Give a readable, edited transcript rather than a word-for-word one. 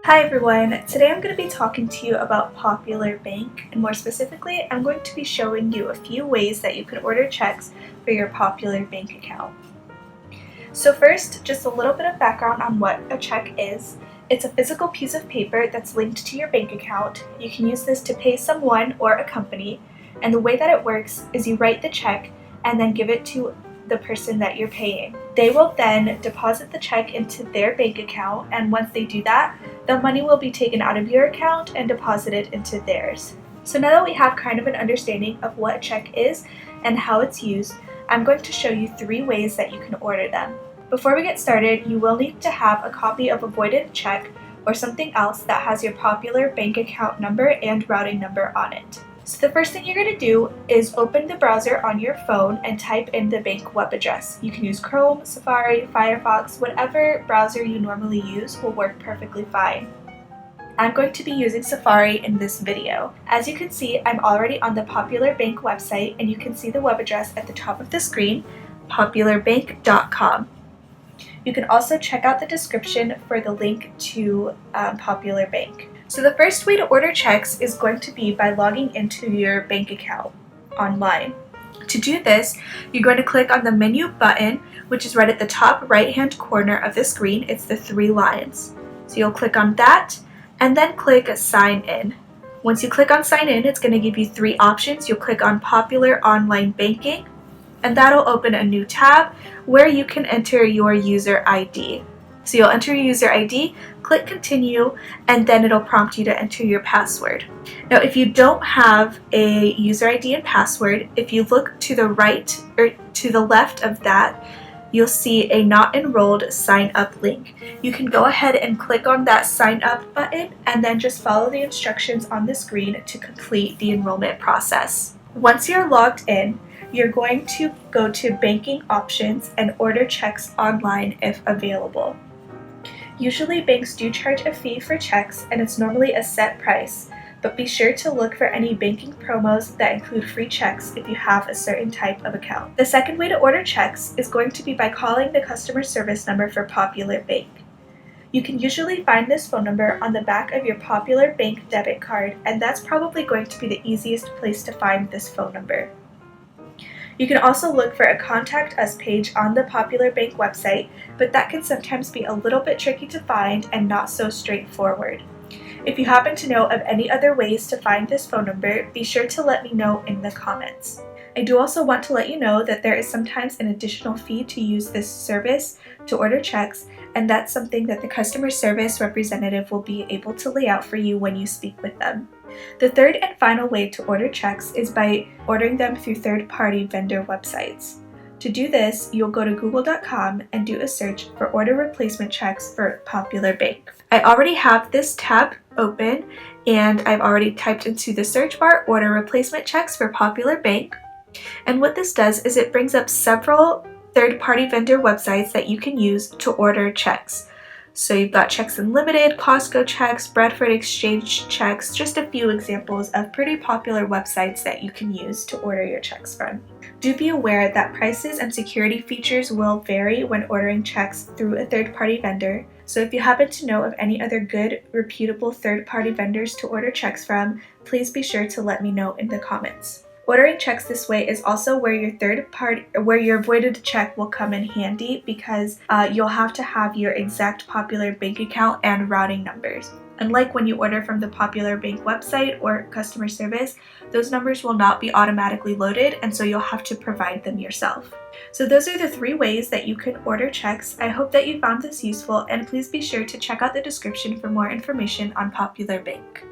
Hi everyone, today I'm going to be talking to you about Popular Bank, and more specifically I'm going to be showing you a few ways that you can order checks for your Popular Bank account. So first, just a little bit of background on what a check is. It's a physical piece of paper that's linked to your bank account. You can use this to pay someone or a company, and the way that it works is you write the check and then give it to the person that you're paying. They will then deposit the check into their bank account, and once they do that, the money will be taken out of your account and deposited into theirs. So now that we have kind of an understanding of what a check is and how it's used, I'm going to show you 3 ways that you can order them. Before we get started, you will need to have a copy of a voided check or something else that has your Popular Bank account number and routing number on it. So the first thing you're going to do is open the browser on your phone and type in the bank web address. You can use Chrome, Safari, Firefox, whatever browser you normally use will work perfectly fine. I'm going to be using Safari in this video. As you can see, I'm already on the Popular Bank website, and you can see the web address at the top of the screen, popularbank.com. You can also check out the description for the link to Popular Bank. So the first way to order checks is going to be by logging into your bank account online. To do this, you're going to click on the menu button, which is right at the top right-hand corner of the screen. It's the 3 lines. So you'll click on that and then click Sign In. Once you click on Sign In, it's going to give you 3 options. You'll click on Popular Online Banking, and that'll open a new tab where you can enter your user ID. So you'll enter your user ID, click Continue, and then it'll prompt you to enter your password. Now, if you don't have a user ID and password, if you look to the right or to the left of that, you'll see a Not Enrolled Sign Up link. You can go ahead and click on that Sign Up button and then just follow the instructions on the screen to complete the enrollment process. Once you're logged in, you're going to go to Banking Options and order checks online if available. Usually banks do charge a fee for checks, and it's normally a set price, but be sure to look for any banking promos that include free checks if you have a certain type of account. The second way to order checks is going to be by calling the customer service number for Popular Bank. You can usually find this phone number on the back of your Popular Bank debit card, and that's probably going to be the easiest place to find this phone number. You can also look for a Contact Us page on the Popular Bank website, but that can sometimes be a little bit tricky to find and not so straightforward. If you happen to know of any other ways to find this phone number, be sure to let me know in the comments. I do also want to let you know that there is sometimes an additional fee to use this service to order checks, and that's something that the customer service representative will be able to lay out for you when you speak with them. The third and final way to order checks is by ordering them through third-party vendor websites. To do this, you'll go to google.com and do a search for order replacement checks for Popular Bank. I already have this tab open, and I've already typed into the search bar order replacement checks for Popular Bank. And what this does is it brings up several third-party vendor websites that you can use to order checks. So you've got Checks Unlimited, Costco checks, Bradford Exchange checks, just a few examples of pretty popular websites that you can use to order your checks from. Do be aware that prices and security features will vary when ordering checks through a third-party vendor, so if you happen to know of any other good, reputable third-party vendors to order checks from, please be sure to let me know in the comments. Ordering checks this way is also where your voided check will come in handy, because you'll have to have your exact Popular Bank account and routing numbers. Unlike when you order from the Popular Bank website or customer service, those numbers will not be automatically loaded, and so you'll have to provide them yourself. So those are the 3 ways that you can order checks. I hope that you found this useful, and please be sure to check out the description for more information on Popular Bank.